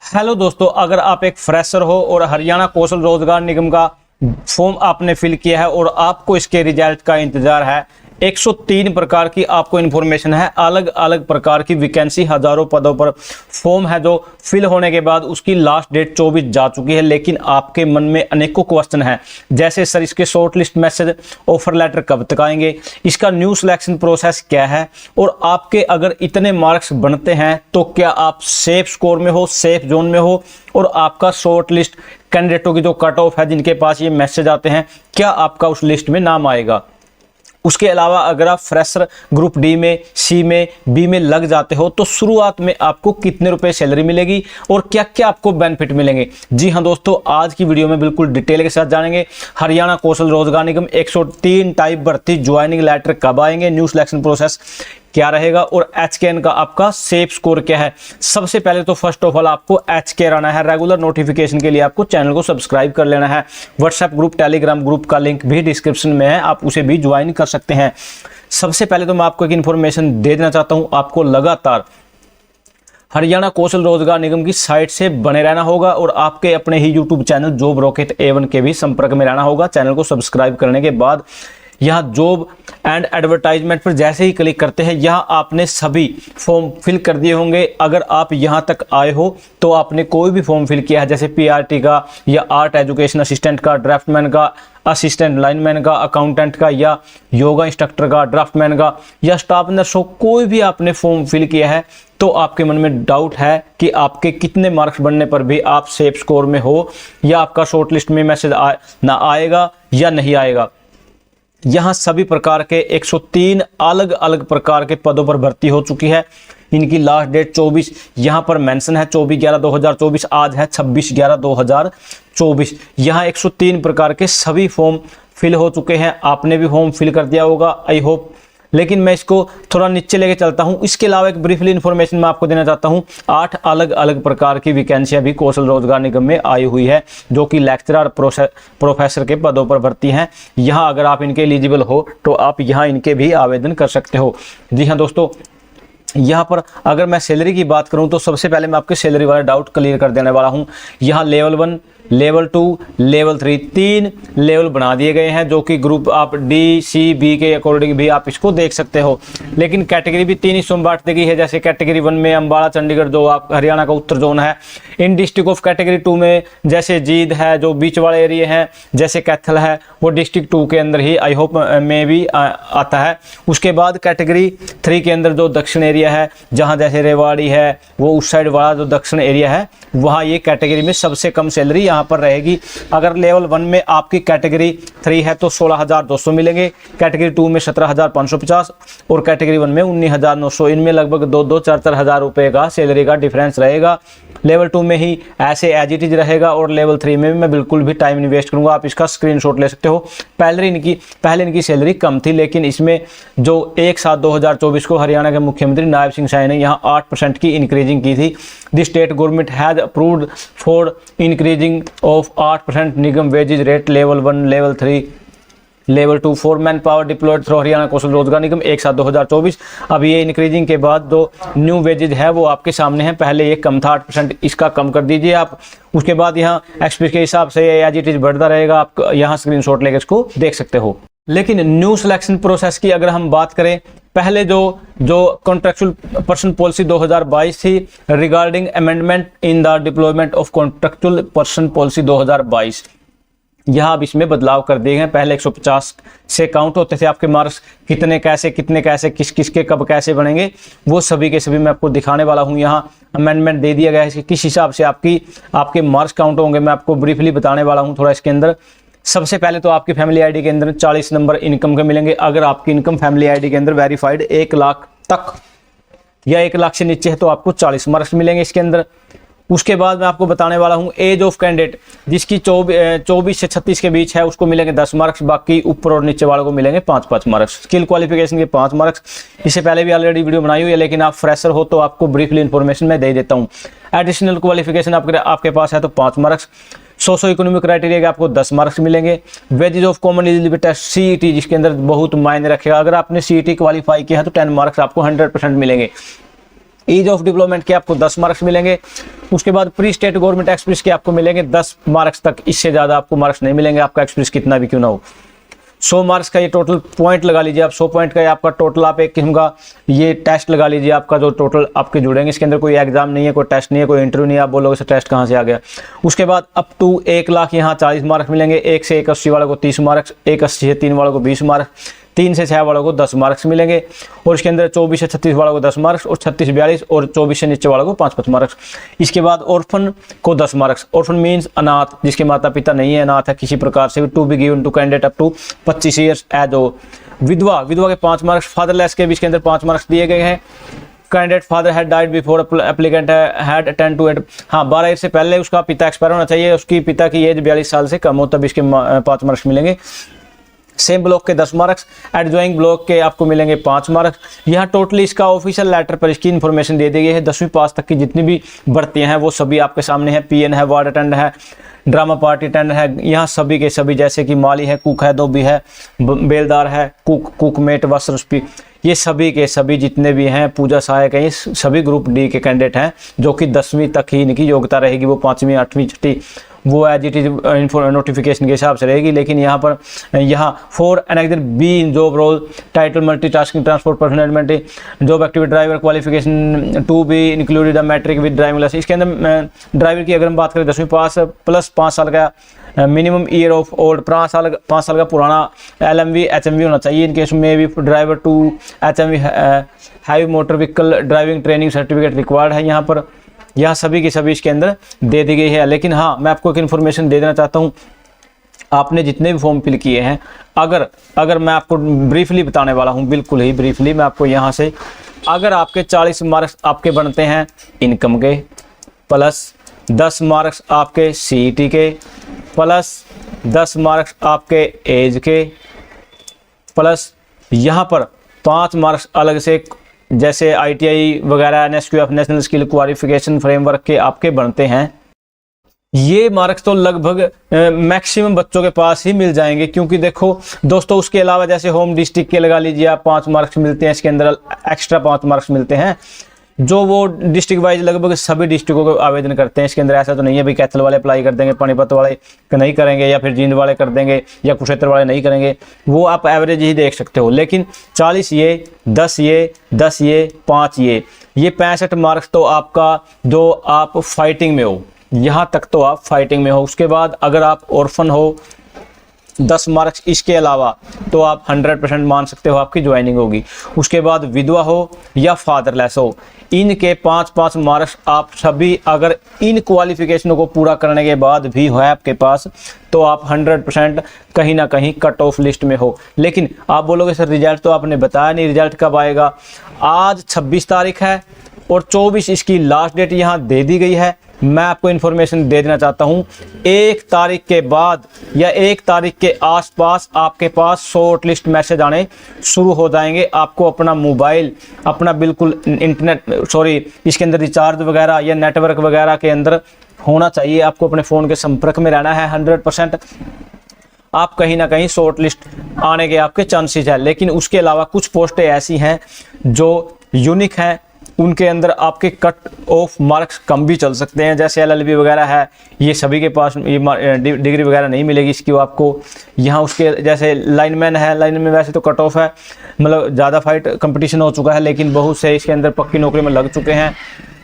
Hello दोस्तों, अगर आप एक फ्रेशर हो और हरियाणा कौशल रोजगार निगम का फॉर्म आपने फिल किया है और आपको इसके रिजल्ट का इंतजार है। 103 प्रकार की आपको इन्फॉर्मेशन है, अलग अलग प्रकार की वैकेंसी, हजारों पदों पर फॉर्म है जो फिल होने के बाद उसकी लास्ट डेट 24 जा चुकी है। लेकिन आपके मन में अनेकों क्वेश्चन है, जैसे सर इसके shortlist message, offer letter कब तक आएंगे, इसका न्यू सिलेक्शन प्रोसेस क्या है, और आपके अगर इतने मार्क्स बनते हैं तो क्या आप सेफ स्कोर में हो, सेफ जोन में हो, और आपका शॉर्ट लिस्ट कैंडिडेटों की जो कट ऑफ है जिनके पास ये मैसेज आते हैं, क्या आपका उस लिस्ट में नाम आएगा। उसके अलावा अगर आप फ्रेशर ग्रुप डी में, सी में, बी में लग जाते हो तो शुरुआत में आपको कितने रुपए सैलरी मिलेगी और क्या क्या आपको बेनिफिट मिलेंगे। जी हाँ दोस्तों, आज की वीडियो में बिल्कुल डिटेल के साथ जानेंगे। हरियाणा कौशल रोजगार निगम 103 टाइप भर्ती, ज्वाइनिंग लेटर कब आएंगे, न्यू सिलेक्शन प्रोसेस क्या रहेगा, और HKN का आपका सेफ स्कोर क्या है। सबसे पहले तो फर्स्ट ऑफ ऑल आपको HKN आना है। रेगुलर नोटिफिकेशन के लिए आपको चैनल को सब्सक्राइब कर लेना है। व्हाट्सएप ग्रुप, टेलीग्राम ग्रुप का लिंक भी डिस्क्रिप्शन में है, आप उसे भी ज्वाइन कर सकते हैं। सबसे पहले तो मैं आपको एक इन्फॉर्मेशन दे देना चाहता हूं, आपको लगातार हरियाणा कौशल रोजगार निगम की साइट से बने रहना होगा और आपके अपने ही YouTube channel Job Rocket A1 के भी संपर्क में रहना होगा। चैनल को सब्सक्राइब करने के बाद यहाँ जॉब एंड एडवर्टाइजमेंट पर जैसे ही क्लिक करते हैं, यहाँ आपने सभी फॉर्म फिल कर दिए होंगे। अगर आप यहाँ तक आए हो तो आपने कोई भी फॉर्म फिल किया है, जैसे PRT का या आर्ट एजुकेशन असिस्टेंट का, ड्राफ्टमैन का, असिस्टेंट लाइनमैन का, अकाउंटेंट का, या योगा इंस्ट्रक्टर का, ड्राफ्टमैन का, या स्टाफ नर्स हो, कोई भी आपने फॉर्म फिल किया है तो आपके मन में डाउट है कि आपके कितने मार्क्स बनने पर भी आप सेफ स्कोर में हो, या आपका शॉर्ट लिस्ट में मैसेज ना आएगा या नहीं आएगा। यहाँ सभी प्रकार के 103 अलग अलग प्रकार के पदों पर भर्ती हो चुकी है। इनकी लास्ट डेट 24 यहाँ पर मेंशन है, 24/11/2024। आज है 26/11/2024। यहाँ 103 प्रकार के सभी फॉर्म फिल हो चुके हैं। आपने भी फॉर्म फिल कर दिया होगा, आई होप। लेकिन मैं इसको थोड़ा नीचे लेके चलता हूं। इसके अलावा एक ब्रीफली इन्फॉर्मेशन मैं आपको देना चाहता हूं। 8 अलग अलग प्रकार की वैकेंसियां भी कौशल रोजगार निगम में आई हुई है, जो कि लेक्चरर, प्रोफेसर के पदों पर भर्ती हैं। यहां अगर आप इनके एलिजिबल हो तो आप यहां इनके भी आवेदन कर सकते हो। जी हाँ दोस्तों, यहाँ पर अगर मैं सैलरी की बात करूं तो सबसे पहले मैं आपके सैलरी वाला डाउट क्लियर कर देने वाला हूं। यहाँ लेवल 1, लेवल 2, लेवल 3, 3 लेवल बना दिए गए हैं, जो कि ग्रुप आप D, C, B के अकॉर्डिंग भी आप इसको देख सकते हो। लेकिन कैटेगरी भी 3 हिस्सों में बांट दी गई है। जैसे कैटेगरी 1 में अम्बाला, चंडीगढ़, जो आप हरियाणा का उत्तर जोन है। इन डिस्ट्रिक्ट ऑफ कैटेगरी 2 में जैसे जींद है, जो बीच वाले एरिया हैं, जैसे कैथल है, वो डिस्ट्रिक्ट 2 के अंदर ही आई होप में भी आता है। उसके बाद कैटेगरी 3 के अंदर जो दक्षिण एरिया है, जहाँ जैसे रेवाड़ी है, वो उस साइड वाला जो दक्षिण एरिया है, वहाँ ये कैटेगरी में सबसे कम सैलरी यहाँ पर रहेगी। अगर लेवल 1 में आपकी कैटेगरी 3 है तो 16,200 मिलेंगे, कैटेगरी 2 में 17,550 और कैटेगरी 1 में 19,900। इनमें लगभग 2-4 हज़ार रुपए का सैलरी का डिफरेंस रहेगा। लेवल 2 में ही ऐसे एज इट इज रहेगा, और लेवल 3 में मैं बिल्कुल भी टाइम नहीं वेस्ट करूंगा, आप इसका स्क्रीनशॉट ले सकते हो। पहले इनकी सैलरी कम थी, लेकिन इसमें जो 1/7/2024 को हरियाणा के मुख्यमंत्री नायब सिंह साय ने यहाँ 8% की इंक्रीजिंग की थी। The state government has approved for increasing of 8% निगम wages rate level 1, level 3, level 2 for manpower deployed through Haryana Kaushal Rozgar Nigam 1/7/2024। अब ये इंक्रीजिंग के बाद जो न्यू वेजेज है वो आपके सामने है। पहले ये कम था 8%, इसका कम कर दीजिए आप। उसके बाद यहाँ एक्सपीरियंस के हिसाब से एज इट इज बढ़ता रहेगा। आप यहाँ स्क्रीनशॉट लेकर इसको देख सकते हो। लेकिन न्यू सिलेक्शन प्रोसेस की अगर हम बात करें, पहले जो कॉन्ट्रेक्चुअल पर्सन पॉलिसी 2022 थी regarding amendment in the deployment of contractual person policy 2022, यहाँ अब इसमें बदलाव कर दिए गए। पहले 150 से काउंट होते थे आपके मार्क्स, कितने कैसे किस किस के कब कैसे बनेंगे, वो सभी के सभी मैं आपको दिखाने वाला हूँ। यहाँ अमेंडमेंट दे दिया गया है, किस हिसाब से आपके मार्क्स काउंट होंगे, मैं आपको ब्रीफली बताने वाला हूँ थोड़ा इसके अंदर। सबसे पहले तो आपकी फैमिली आईडी के अंदर 40 नंबर इनकम के मिलेंगे। अगर आपकी इनकम फैमिली आईडी के अंदर वेरीफाइड 1 लाख तक या 1 लाख से नीचे है तो आपको 40 मार्क्स मिलेंगे इसके अंदर। उसके बाद मैं आपको बताने वाला हूं एज ऑफ कैंडिडेट, जिसकी 24 से 36 के बीच है उसको मिलेंगे 10 मार्क्स, बाकी ऊपर और नीचे वालों को मिलेंगे 5-5 मार्क्स। स्किल क्वालिफिकेशन के 5 मार्क्स। इससे पहले भी ऑलरेडी वीडियो बनाई हुई है, लेकिन आप फ्रेशर हो तो आपको ब्रीफली इन्फॉर्मेशन मैं दे देता हूँ। एडिशनल क्वालिफिकेशन आपके पास है तो 5 मार्क्स। सोशो इकोनॉमिक क्राइटेरिया के आपको 10 मार्क्स मिलेंगे। Wages of common eligibility test CET, जिसके अंदर बहुत मायने रखेगा। अगर आपने CET क्वालिफाई किया है तो 10 मार्क्स आपको 100% मिलेंगे। ईज ऑफ डेवलपमेंट के आपको 10 मार्क्स मिलेंगे। उसके बाद प्री स्टेट गवर्नमेंट एक्सपीरियंस के आपको मिलेंगे 10 मार्क्स तक, इससे ज़्यादा आपको मार्क्स नहीं मिलेंगे, आपका एक्सपीरियंस कितना भी क्यों ना हो। 100 मार्क्स का ये टोटल पॉइंट लगा लीजिए आप, 100 पॉइंट का आपका टोटल, आप एक किस्म का ये टेस्ट लगा लीजिए आपका, जो टोटल आपके जुड़ेंगे। इसके अंदर कोई एग्जाम नहीं है, कोई टेस्ट नहीं है, कोई इंटरव्यू नहीं है, आप बोलोगे सर टेस्ट कहाँ से आ गया। उसके बाद अप टू 1 लाख यहाँ 40 मार्क्स मिलेंगे। 1 से 180 वालों को 30 मार्क्स, 180 से 3 वालों को 20 मार्क्स, 3 से 6 वालों को 10 मार्क्स मिलेंगे। और इसके अंदर 24 से 36 वालों को 10 मार्क्स, और 36 42 और 24 से नीचे वालों को 5-5 मार्क्स। इसके बाद ऑर्फन को 10 मार्क्स। ऑर्फन मीन्स अनाथ, जिसके माता पिता नहीं है, अनाथ है किसी प्रकार से, to be given to candidate up to 25 years age ओ। विधवा, विधवा के 5 मार्क्स। फादरलेस के भी इसके अंदर 5 मार्क्स दिए गए हैं। Candidate father had died before applicant had 10 to 8, हाँ 12 ईयर से पहले उसका पिता एक्सपायर होना चाहिए, उसकी पिता की एज 42 साल से कम हो, तब इसके 5 मार्क्स मिलेंगे। सेम ब्लॉक के 10 मार्क्स, एडजॉइंग ब्लॉक के आपको मिलेंगे 5 मार्क्स। यहाँ टोटली इसका ऑफिशियल लेटर पर इसकी इन्फॉर्मेशन दे दी गई है। 10वीं पास तक की जितनी भी भर्तियां हैं वो सभी आपके सामने है। पीएन है, वार्ड अटेंडर है, ड्रामा पार्टी अटेंडर है, यहाँ सभी के सभी, जैसे कि माली है, कुक है, धोबी है, बेलदार है, कुकमेट, वस्त्र, ये सभी के सभी जितने भी हैं, पूजा सहायक हैं, ये सभी ग्रुप डी के कैंडिडेट हैं, जो कि 10वीं तक ही इनकी योग्यता रहेगी। वो 5वीं 8वीं 6वीं वो एज इट इज नोटिफिकेशन के हिसाब से रहेगी। लेकिन यहाँ for annexure B job role title multitasking transport personnel job activity driver qualification to be included matric with driving licence. इसके अंदर ड्राइवर की अगर हम बात करें 10वीं पास प्लस 5 साल का मिनिमम ईयर ऑफ ओल्ड, 5 साल का पुराना LMV HMV होना चाहिए। इनकेस में भी driver to HMV heavy motor vehicle driving training certificate required है। यहाँ सभी की सभी इसके अंदर दे दी गई है। लेकिन हाँ, मैं आपको एक इन्फॉर्मेशन दे देना चाहता हूँ, आपने जितने भी फॉर्म फिल किए हैं, अगर मैं आपको ब्रीफली बताने वाला हूँ, बिल्कुल ही ब्रीफली मैं आपको यहाँ से, अगर आपके 40 मार्क्स आपके बनते हैं इनकम के, प्लस 10 मार्क्स आपके CET के, प्लस 10 मार्क्स आपके एज के, प्लस यहाँ पर 5 मार्क्स अलग से जैसे ITI वगैरह NSQF national skill qualification framework के आपके बनते हैं। ये मार्क्स तो लगभग मैक्सिमम बच्चों के पास ही मिल जाएंगे, क्योंकि देखो दोस्तों, उसके अलावा जैसे होम डिस्ट्रिक्ट के लगा लीजिए आप 5 मार्क्स मिलते हैं, इसके अंदर एक्स्ट्रा 5 मार्क्स मिलते हैं, जो वो डिस्ट्रिक्ट वाइज लगभग सभी डिस्ट्रिक्टों को आवेदन करते हैं। इसके अंदर ऐसा तो नहीं है भाई कैथल वाले अप्लाई कर देंगे, पानीपत वाले नहीं करेंगे, या फिर जींद वाले कर देंगे, या कुरुक्षेत्र वाले नहीं करेंगे, वो आप एवरेज ही देख सकते हो। लेकिन 40 ये, 10 ये, 10 ये, 5 ये 65 मार्क्स तो आपका, जो आप फाइटिंग में हो, यहाँ तक तो आप फाइटिंग में हो। उसके बाद अगर आप ऑर्फन हो 10 मार्क्स इसके अलावा, तो आप 100% मान सकते हो आपकी ज्वाइनिंग होगी। उसके बाद विधवा हो या फादरलेस हो, इनके 5-5 मार्क्स आप सभी, अगर इन क्वालिफिकेशनों को पूरा करने के बाद भी है आपके पास, तो आप 100% कहीं ना कहीं कट ऑफ लिस्ट में हो। लेकिन आप बोलोगे सर रिजल्ट तो आपने बताया नहीं, रिजल्ट कब आएगा? आज 26 तारीख है और 24 इसकी लास्ट डेट यहाँ दे दी गई है। मैं आपको इन्फॉर्मेशन दे देना चाहता हूँ, 1 तारीख के बाद या 1 तारीख के आसपास आपके पास शॉर्ट लिस्ट मैसेज आने शुरू हो जाएंगे। आपको अपना मोबाइल, अपना बिल्कुल इसके अंदर रिचार्ज वगैरह या नेटवर्क वगैरह के अंदर होना चाहिए। आपको अपने फ़ोन के संपर्क में रहना है 100%। आप कहीं ना कहीं शॉर्ट लिस्ट आने के आपके चांसेस है। लेकिन उसके अलावा कुछ पोस्टें ऐसी हैं जो यूनिक हैं, उनके अंदर आपके कट ऑफ मार्क्स कम भी चल सकते हैं। जैसे LLB वगैरह है, ये सभी के पास ये डिग्री वगैरह नहीं मिलेगी इसकी आपको। यहाँ उसके जैसे लाइनमैन है, लाइनमैन वैसे तो कट ऑफ है, मतलब ज़्यादा फाइट कंपटीशन हो चुका है, लेकिन बहुत से इसके अंदर पक्की नौकरी में लग चुके हैं।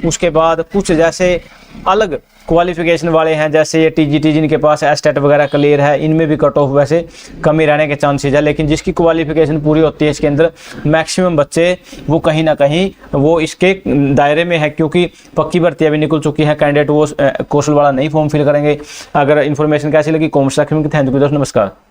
उसके बाद कुछ जैसे अलग क्वालिफिकेशन वाले हैं, जैसे ये TGT जिनके पास एस्टेट वगैरह क्लियर है, इनमें भी कट ऑफ वैसे कमी रहने के चांसेस है। लेकिन जिसकी क्वालिफिकेशन पूरी होती है, इसके अंदर मैक्सिमम बच्चे वो कहीं ना कहीं वो इसके दायरे में है, क्योंकि पक्की भर्ती अभी निकल चुकी है। कैंडिडेट वो कौशल वाला नहीं फॉर्म फिल करेंगे। अगर इन्फॉर्मेशन कैसी लगी कॉमेंट सेक्शन में। थैंक यू दोस्तों, नमस्कार।